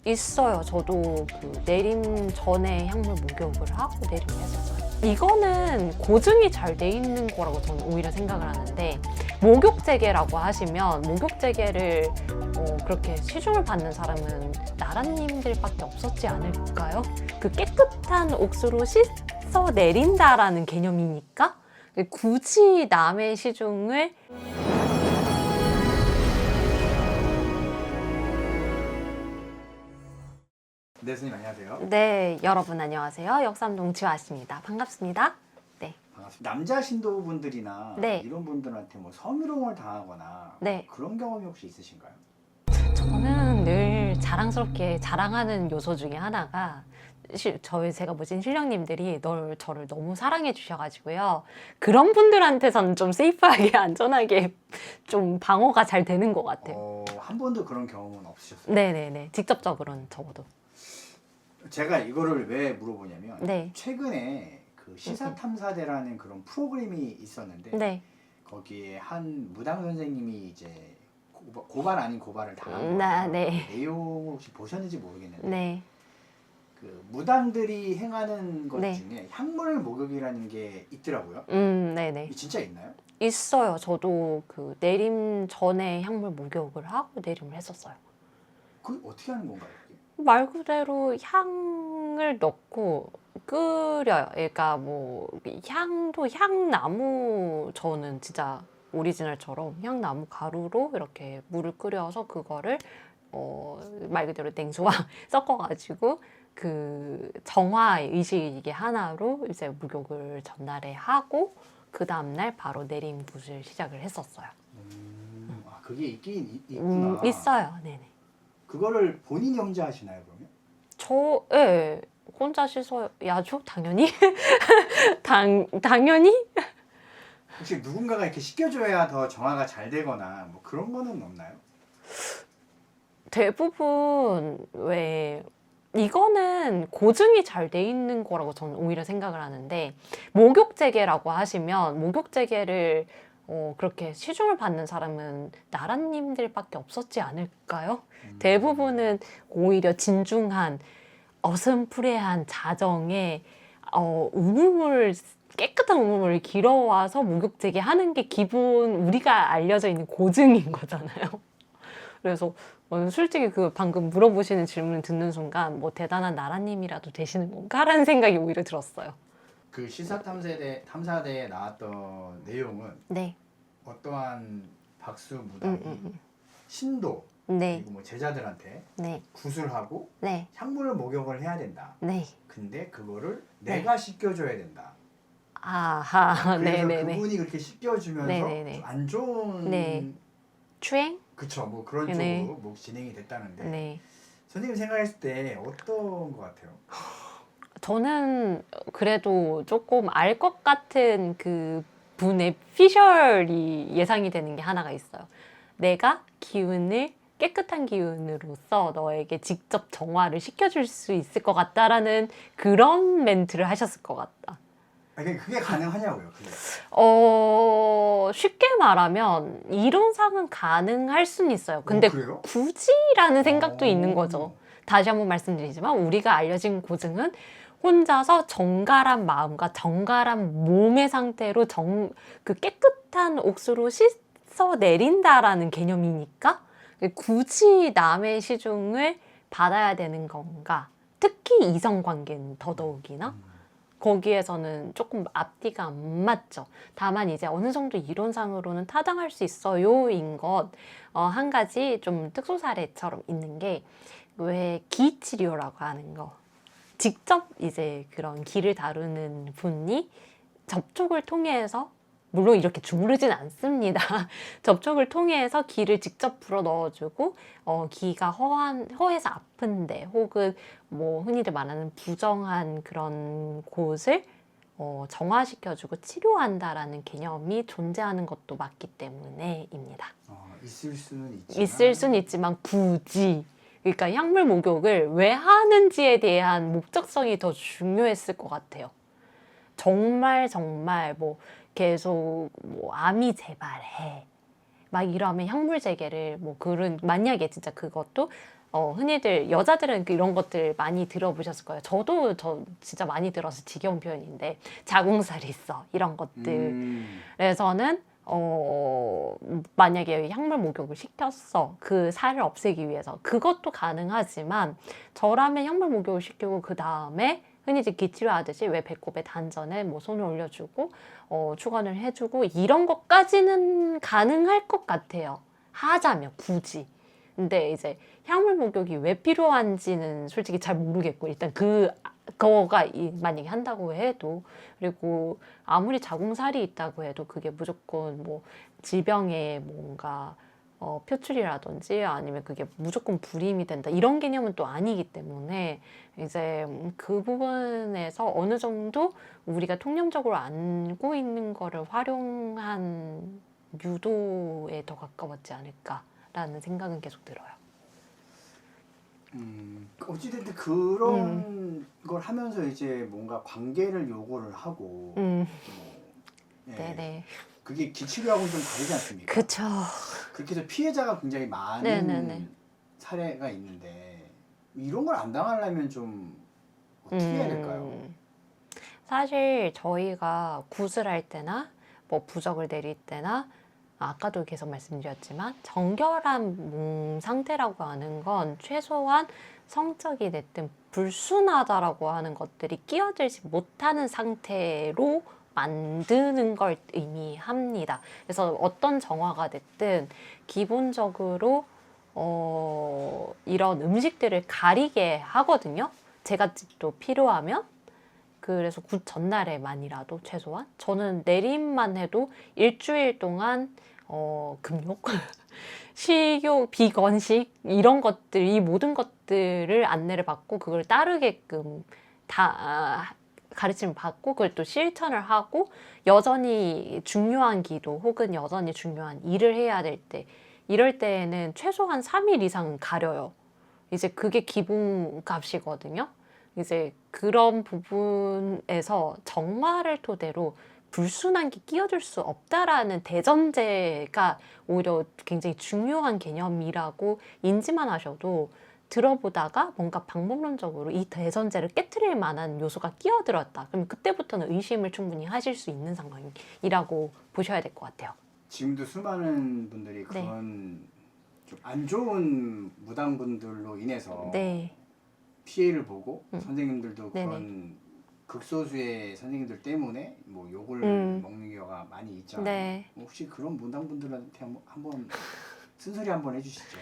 있어요. 저도 그 내림 전에 향물 목욕을 하고 내림을 했었어요. 이거는 고증이 잘 돼 있는 거라고 저는 오히려 생각을 하는데, 목욕재개라고 하시면 목욕재개를 그렇게 시중을 받는 사람은 나라님들밖에 없었지 않을까요? 그 깨끗한 옥수로 씻어 내린다라는 개념이니까 굳이 남의 시중을 네, 선생님 안녕하세요. 네, 여러분 안녕하세요. 역삼동 지화씨입니다. 반갑습니다. 네. 반갑습니다. 남자 신도분들이나 네. 이런 분들한테 뭐 성희롱을 당하거나 네. 그런 경험이 혹시 있으신가요? 저는 늘 자랑스럽게 자랑하는 요소 중에 하나가 제가 모신 신령님들이 저를 너무 사랑해 주셔가지고요. 그런 분들한테서는 좀 세이프하게 안전하게 좀 방어가 잘 되는 것 같아요. 한 번도 그런 경험은 없으셨어요? 네네네. 직접적으로는 적어도. 제가 이거를 왜 물어보냐면 네. 최근에 그 시사탐사대라는 그런 프로그램이 있었는데 네. 거기에 한 무당 선생님이 이제 고발 아닌 고발을 당한 나, 거예요. 네. 그 내용 혹시 보셨는지 모르겠는데 네. 그 무당들이 행하는 것 네. 중에 향물 목욕이라는 게 있더라고요. 네네. 이게 진짜 있나요? 있어요. 저도 그 내림 전에 향물 목욕을 하고 내림을 했었어요. 그게 어떻게 하는 건가요? 그게? 말 그대로 향을 넣고 끓여요. 그러니까 뭐 향도 향나무, 저는 진짜 오리지널처럼 향나무 가루로 이렇게 물을 끓여서 그거를 말 그대로 냉수와 섞어가지고 그 정화 의식 하나로 이제 목욕을 전날에 하고 그 다음날 바로 내림 굿을 시작을 했었어요. 그게 있긴 있구나. 있어요. 네네. 그거를 본인이 혼자 하시나요, 그러면? 예, 혼자 씻어야죠, 당연히. 당연히? 혹시 누군가가 이렇게 씻겨줘야 더 정화가 잘 되거나 뭐 그런 거는 없나요? 대부분 이거는 고증이 잘 돼 있는 거라고 저는 오히려 생각을 하는데, 목욕재개라고 하시면 목욕재개를 그렇게 시중을 받는 사람은 나라님들밖에 없었지 않을까요? 대부분은 오히려 진중한 어슴푸레한 자정에 깨끗한 우물을 길어와서 목욕재개 하는 게 기본 우리가 알려져 있는 고증인 거잖아요. 그래서 솔직히 그 방금 물어보시는 질문을 듣는 순간 뭐 대단한 나라님이라도 되시는 건가라는 생각이 오히려 들었어요. 그 시사탐사대에 나왔던 내용은 네. 어떠한 박수 무당이 신도 네. 그리고 뭐 제자들한테 네. 굿을 하고 네. 향물을 목욕을 해야 된다. 네. 근데 그거를 네. 내가 씻겨줘야 된다. 아하. 그래서 네네네. 그분이 그렇게 씻겨주면서 네네네. 좀 안 좋은 네. 추행? 그쵸 뭐 그런 네. 쪽으로 뭐 진행이 됐다는데 네. 선생님 생각했을 때 어떤 것 같아요? 저는 그래도 조금 알 것 같은 그 분의 피셜이 예상이 되는 게 하나가 있어요. 내가 깨끗한 기운으로서 너에게 직접 정화를 시켜줄 수 있을 것 같다라는 그런 멘트를 하셨을 것 같다. 그게 가능하냐고요? 그게. 쉽게 말하면 이론상은 가능할 수는 있어요. 근데 그래요? 굳이라는 생각도 있는 거죠. 다시 한번 말씀드리지만 우리가 알려진 고증은 혼자서 정갈한 마음과 정갈한 몸의 상태로 그 깨끗한 옥수로 씻어 내린다라는 개념이니까 굳이 남의 시중을 받아야 되는 건가? 특히 이성관계는 더더욱이나 거기에서는 조금 앞뒤가 안 맞죠. 다만 이제 어느 정도 이론상으로는 타당할 수 있어요인 것. 한 가지 좀 특수 사례처럼 있는 게 왜 기치료라고 하는 거. 직접 이제 그런 기를 다루는 분이 접촉을 통해서, 물론 이렇게 주무르진 않습니다. 접촉을 통해서 기를 직접 불어 넣어주고 기가 허해서 아픈데 혹은 뭐 흔히들 말하는 부정한 그런 곳을 정화시켜주고 치료한다라는 개념이 존재하는 것도 맞기 때문에입니다. 있을 수는 있지만 굳이, 그러니까 향물 목욕을 왜 하는지에 대한 목적성이 더 중요했을 것 같아요. 정말 뭐 계속 뭐 암이 재발해 막 이러면 향물 재개를 뭐 만약에 진짜 그것도 흔히들 여자들은 이런 것들 많이 들어보셨을 거예요. 저 진짜 많이 들어서 지겨운 표현인데 자궁살이 있어 이런 것들에서는 만약에 약물 목욕을 시켰어 그 살을 없애기 위해서 그것도 가능하지만 저라면 약물 목욕을 시키고 그 다음에 흔히 이제 기치료하듯이 왜 배꼽에 단전에 뭐 손을 올려주고 추건을 해주고 이런 것까지는 가능할 것 같아요. 하자면 굳이. 근데 이제 약물 목욕이 왜 필요한지는 솔직히 잘 모르겠고 일단 그거가 만약에 한다고 해도 그리고 아무리 자궁살이 있다고 해도 그게 무조건 뭐 질병의 뭔가 표출이라든지 아니면 그게 무조건 불임이 된다 이런 개념은 또 아니기 때문에 이제 그 부분에서 어느 정도 우리가 통념적으로 알고 있는 거를 활용한 유도에 더 가까웠지 않을까라는 생각은 계속 들어요. 어찌됐든 그런 걸 하면서 이제 뭔가 관계를 요구를 하고 뭐, 예, 네네. 그게 기치료하고는 좀 다르지 않습니까? 그쵸. 그렇게 해서 피해자가 굉장히 많은 네네네. 사례가 있는데 이런 걸 안 당하려면 좀 어떻게 해야 될까요? 사실 저희가 굿을 할 때나 뭐 부적을 내릴 때나 아까도 계속 말씀드렸지만 정결한 상태라고 하는 건 최소한 성적이 됐든 불순하다라고 하는 것들이 끼어들지 못하는 상태로 만드는 걸 의미합니다. 그래서 어떤 정화가 됐든 기본적으로 이런 음식들을 가리게 하거든요. 제갓집도 필요하면. 그래서 굿 전날에만이라도 최소한 저는 내림만 해도 일주일 동안 금욕, 식욕, 비건식 이런 것들 이 모든 것들을 안내를 받고 그걸 따르게끔 다 가르침을 받고 그걸 또 실천을 하고 여전히 중요한 기도 혹은 여전히 중요한 일을 해야 될 때 이럴 때에는 최소한 3일 이상은 가려요. 이제 그게 기본값이거든요. 이제 그런 부분에서 정화를 토대로 불순한 게 끼어들 수 없다라는 대전제가 오히려 굉장히 중요한 개념이라고 인지만 하셔도 들어보다가 뭔가 방법론적으로 이 대전제를 깨트릴 만한 요소가 끼어들었다. 그럼 그때부터는 의심을 충분히 하실 수 있는 상황이라고 보셔야 될 것 같아요. 지금도 수많은 분들이 그런 좀 안 좋은 무당분들로 인해서 네. 피해를 보고 선생님들도 네네. 그런 극소수의 선생님들 때문에 뭐 욕을 먹는 경우가 많이 있잖아요. 네. 혹시 그런 무당분들한테 한번 쓴소리 한번 해주시죠.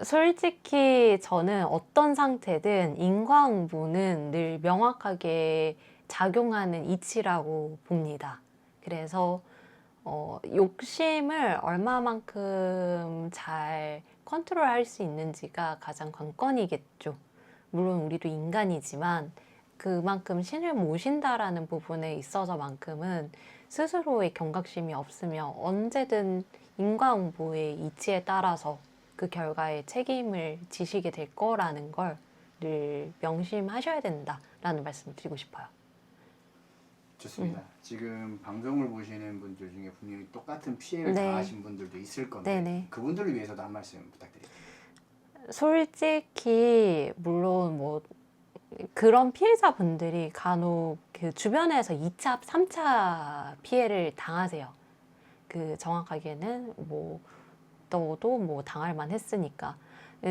솔직히 저는 어떤 상태든 인과응보는 늘 명확하게 작용하는 이치라고 봅니다. 그래서 욕심을 얼마만큼 잘 컨트롤할 수 있는지가 가장 관건이겠죠. 물론 우리도 인간이지만 그만큼 신을 모신다라는 부분에 있어서만큼은 스스로의 경각심이 없으면 언제든 인과응보의 이치에 따라서 그 결과에 책임을 지시게 될 거라는 걸 늘 명심하셔야 된다라는 말씀을 드리고 싶어요. 좋습니다. 지금 방송을 보시는 분들 중에 분명히 똑같은 피해를 네. 당하신 분들도 있을 건데 네네. 그분들을 위해서도 한 말씀 부탁드립니다. 솔직히 물론 뭐 그런 피해자분들이 간혹 그 주변에서 2차, 3차 피해를 당하세요. 그 정확하게는 뭐 너도 뭐 당할 만 했으니까.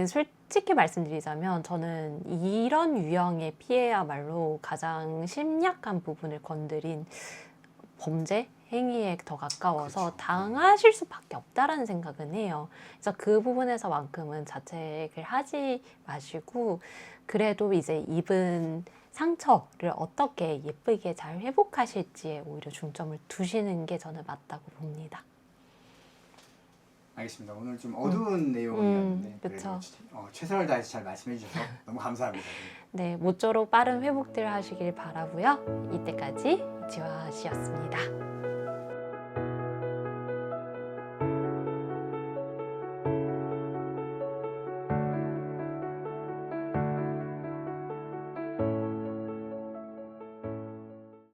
솔직히 말씀드리자면 저는 이런 유형의 피해야말로 가장 심약한 부분을 건드린 범죄 행위에 더 가까워서 그렇죠. 당하실 수밖에 없다라는 생각은 해요. 그래서 그 부분에서만큼은 자책을 하지 마시고 그래도 이제 입은 상처를 어떻게 예쁘게 잘 회복하실지에 오히려 중점을 두시는 게 저는 맞다고 봅니다. 알겠습니다. 오늘 좀 어두운 내용이었는데 그쵸. 그래도 최선을 다해서 잘 말씀해 주셔서 너무 감사합니다. 네, 모쪼록 빠른 회복들 하시길 바라고요. 이때까지 지화 씨였습니다.